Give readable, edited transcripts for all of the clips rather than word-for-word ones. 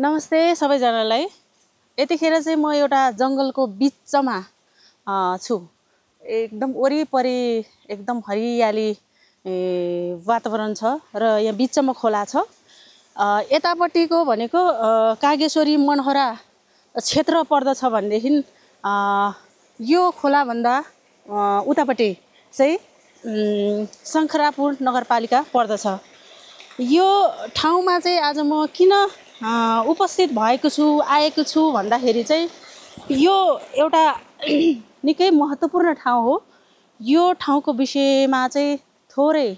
नमस्ते सबैजनालाई। यतिखेर चाहिँ म एउटा जङ्गलको बिचमा छु। एकदम वरिपरि एकदम हरियाली वातावरण छ र यहाँ बिचमा खोला छ। यतापट्टिको भनेको कागेश्वरी मनहरा क्षेत्र पर्दछ भनेदेखि यो खोलाभन्दा उतापट्टि चाहिँ शङ्खरापुर नगरपालिका पर्दछ। यो ठाउँमा चाहिँ आज म किन उपस्थित भएको छु आएको छु भन्दाखेरि चाहिँ यो एउटा निकै महत्त्वपूर्ण ठाउँ हो। यो ठाउँको विषयमा चाहिँ थोरै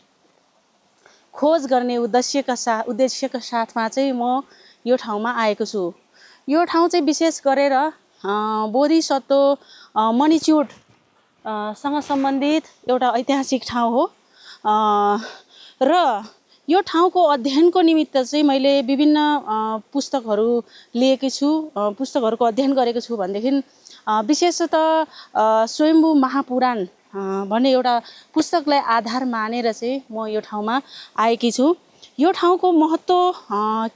खोज गर्ने उद्देश्यका साथमा चाहिँ म यो ठाउँमा आएको छु। यो ठाउँ चाहिँ विशेष गरेर बोधिसत्व मणिच्युड सँग सम्बन्धित एउटा ऐतिहासिक ठाउँ हो र यो ठाउँको अध्ययनको निमित्त चाहिँ मैले विभिन्न पुस्तकहरू लिएकी छु, पुस्तकहरूको अध्ययन गरेको छु भनेदेखि विशेषतः स्वयम्भू महापुराण भन्ने एउटा पुस्तकलाई आधार मानेर चाहिँ म यो ठाउँमा आएकी छु। यो ठाउँको महत्त्व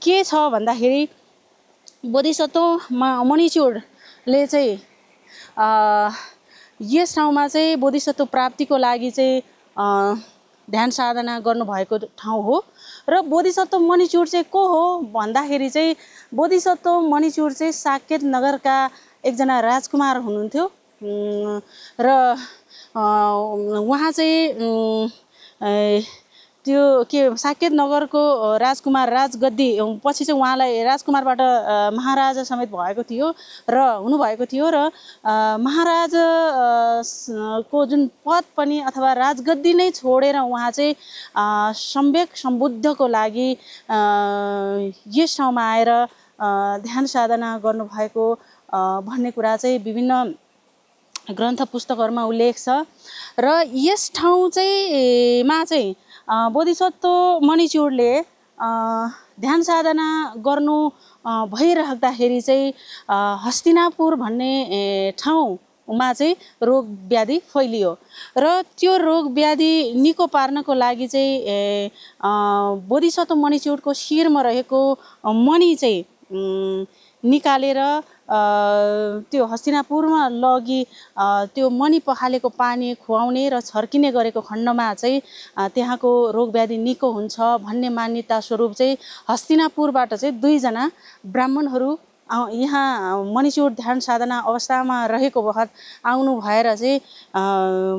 के छ भन्दाखेरि बोधिसत्व मणिच्युडले चाहिँ यस ठाउँमा चाहिँ बोधिसत्व प्राप्तिको लागि चाहिँ ध्यान साधना गर्नुभएको ठाउँ हो र बोधिसत्व मणिच्युड चाहिँ को हो भन्दाखेरि चाहिँ बोधिसत्व मणिच्युड चाहिँ साकेत नगरका एकजना राजकुमार हुनुहुन्थ्यो र उहाँ चाहिँ त्यो के साकेत नगरको राजकुमार राजगद्दी पछि चाहिँ उहाँलाई राजकुमारबाट महाराजा समेत भएको थियो र हुनुभएको थियो र महाराज को जुन पद पनि अथवा राजगद्दी नै छोडेर उहाँ चाहिँ सम्यक सम्बुद्धको लागि यस ठाउँमा आएर ध्यान साधना गर्नुभएको भन्ने कुरा चाहिँ विभिन्न ग्रन्थ पुस्तकहरूमा उल्लेख छ र यस ठाउँ चाहिँ मा चाहिँ बोधिसत्व मणिच्युडले ध्यान साधना गर्नु भइराख्दाखेरि चाहिँ हस्तिनापुर भन्ने ठाउँमा चाहिँ रोग व्याधि फैलियो र त्यो रोग व्याधि निको पार्नको लागि चाहिँ बोधिसत्व मणिच्युडको शिरमा रहेको मणि चाहिँ निकालेर त्यो हस्तिनापुरमा लगी त्यो मणि पखालेको पानी खुवाउने र छर्किने गरेको खण्डमा चाहिँ त्यहाँको रोग व्याधि निको हुन्छ भन्ने मान्यता स्वरूप चाहिँ हस्तिनापुरबाट चाहिँ दुईजना ब्राह्मणहरू यहाँ मणिच्युड ध्यान साधना अवस्थामा रहेको बखत आउनु भएर चाहिँ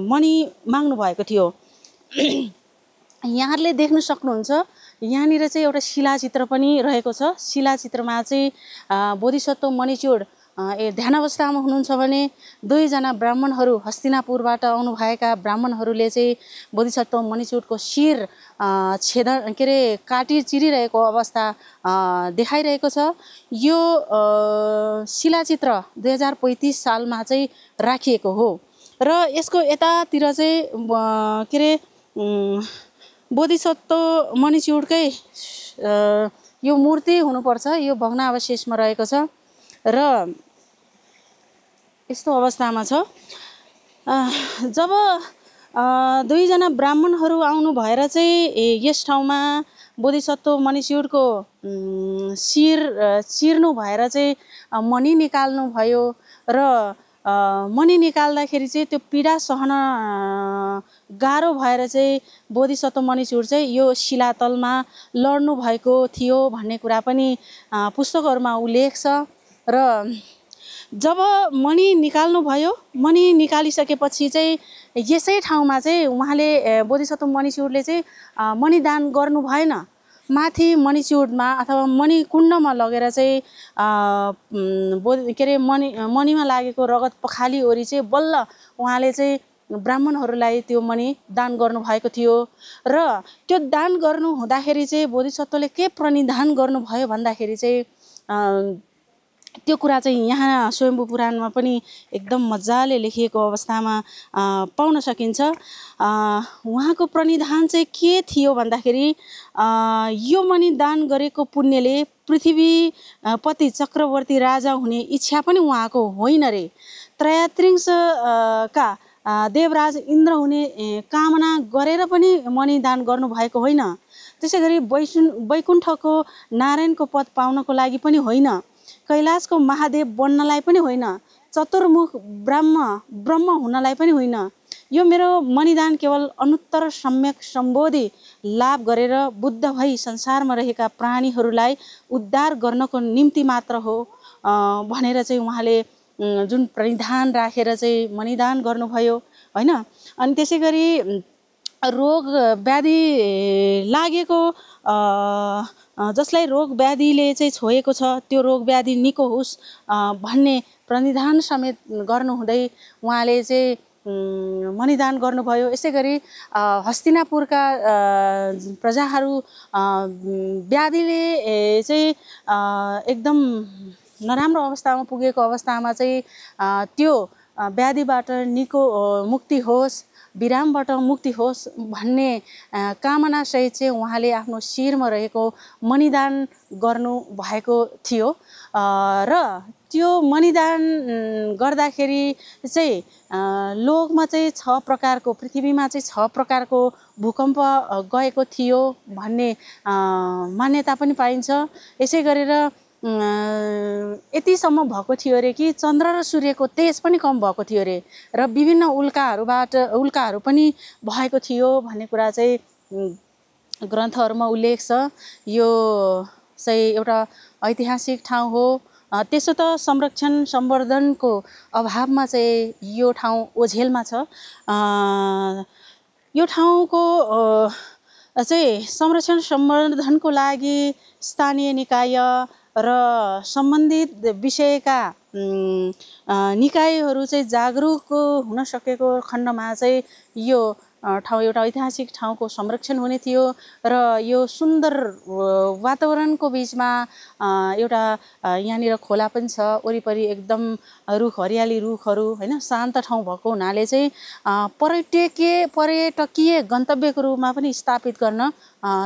मणि माग्नु भएको थियो। यहाँहरूले देख्न सक्नुहुन्छ यहाँनिर चाहिँ एउटा शिलाचित्र पनि रहेको छ। शिलाचित्रमा चाहिँ बोधिसत्व मणिच्युड ध्यान अवस्थामा हुनुहुन्छ भने दुईजना ब्राह्मणहरू हस्तिनापुरबाट आउनुभएका ब्राह्मणहरूले चाहिँ बोधिसत्व मणिच्युडको शिर छेदन के अरे काटी चिरिरहेको अवस्था देखाइरहेको छ। यो शिलाचित्र 2035 सालमा चाहिँ राखिएको हो र यसको यतातिर चाहिँ के अरे बोधिसत्व मणिच्युडकै यो मूर्ति हुनुपर्छ। यो भग्नावशेषमा रहेको छ र यस्तो अवस्थामा छ। जब दुईजना ब्राह्मणहरू आउनु भएर चाहिँ यस ठाउँमा बोधिसत्व मणिच्युडको शिर चिर्नु भएर चाहिँ मणि निकाल्नु भयो र मणि निकाल्दाखेरि चाहिँ त्यो पीडा सहन गाह्रो भएर चाहिँ बोधिसत्व मणिच्युड चाहिँ यो शिलातलमा लड्नु भएको थियो भन्ने कुरा पनि पुस्तकहरूमा उल्लेख छ र जब मणि निकाल्नु भयो, मणि निकालिसकेपछि चाहिँ यसै ठाउँमा चाहिँ उहाँले बोधिसत्व मणिच्युडले चाहिँ मणिदान गर्नु भएन। माथि मणिच्युडमा अथवा मणिकुण्डमा लगेर चाहिँ के अरे मणिमा लागेको रगत पखालिओरी चाहिँ बल्ल उहाँले चाहिँ ब्राह्मणहरूलाई त्यो मणि दान गर्नुभएको थियो र त्यो दान गर्नु हुँदाखेरि चाहिँ बोधिसत्वले के प्रणिधान गर्नुभयो भन्दाखेरि चाहिँ त्यो कुरा चाहिँ यहाँ स्वयम्भू पुराणमा पनि एकदम मजाले लेखिएको अवस्थामा पाउन सकिन्छ। उहाँको प्रणिधान चाहिँ के थियो भन्दाखेरि यो मणि दान गरेको पुण्यले पृथ्वीपति चक्रवर्ती राजा हुने इच्छा पनि उहाँको होइन रे। त्रयात्रिंश का देवराज इन्द्र हुने कामना गरेर पनि मणि दान गर्नुभएको होइन। त्यसै गरी वैकुण्ठको नारायणको पद पाउनको लागि पनि होइन, कैलाशको महादेव बन्नलाई पनि होइन, चतुर्मुख ब्रह्म हुनलाई पनि होइन। यो मेरो मणिदान केवल अनुत्तर सम्यक सम्बोधि लाभ गरेर बुद्ध भई संसारमा रहेका प्राणीहरूलाई उद्धार गर्नको निम्ति मात्र हो भनेर चाहिँ उहाँले जुन परिधान राखेर चाहिँ मणिदान गर्नुभयो होइन। अनि त्यसै गरी रोग व्याधि लागेको जसलाई रोग व्याधिले चाहिँ छोएको छ त्यो रोग व्याधि निको होस् भन्ने प्रणिधान समेत गर्नुहुँदै उहाँले चाहिँ मणिदान गर्नुभयो। यसै गरी हस्तिनापुरका प्रजाहरू व्याधिले चाहिँ एकदम नराम्रो अवस्थामा पुगेको अवस्थामा चाहिँ त्यो व्याधिबाट मुक्ति होस्, विरामबाट मुक्ति होस् भन्ने कामना सहित चाहिँ उहाँले आफ्नो शिरमा रहेको मणिदान गर्नु भएको थियो। र त्यो मणिदान गर्दाखेरि चाहिँ लोकमा चाहिँ 6 प्रकारको, पृथ्वीमा चाहिँ 6 प्रकारको भूकम्प गएको थियो भन्ने मान्यता पनि पाइन्छ। यसै गरेर यतिसम्म भएको थियो अरे कि चन्द्र र सूर्यको तेज पनि कम भएको थियो अरे र विभिन्न उल्काहरू पनि भएको थियो भन्ने कुरा चाहिँ ग्रन्थहरूमा उल्लेख छ। यो चाहिँ एउटा ऐतिहासिक ठाउँ हो। त्यसो त संरक्षण सम्वर्धनको अभावमा चाहिँ यो ठाउँ ओझेलमा छ। यो ठाउँको चाहिँ संरक्षण सम्वर्धनको लागि स्थानीय निकाय र सम्बन्धित विषयका निकायहरू चाहिँ जागरुक हुन सकेको खण्डमा चाहिँ यो ठाउँ एउटा ऐतिहासिक ठाउँको संरक्षण हुने थियो। र यो सुन्दर वातावरणको बिचमा एउटा यहाँनिर खोला पनि छ, वरिपरि एकदम हरियाली रुखहरू होइन, शान्त ठाउँ भएको हुनाले चाहिँ पर्यटकीय गन्तव्यको रूपमा पनि स्थापित गर्न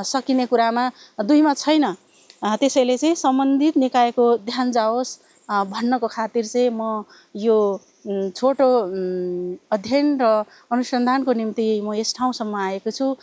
सकिने कुरामा दुईमा छैन। त्यसैले चाहिँ सम्बन्धित निकायको ध्यान जाओस् भन्नको खातिर चाहिँ म यो छोटो अध्ययन र अनुसन्धानको निम्ति म यस ठाउँसम्म आएको छु।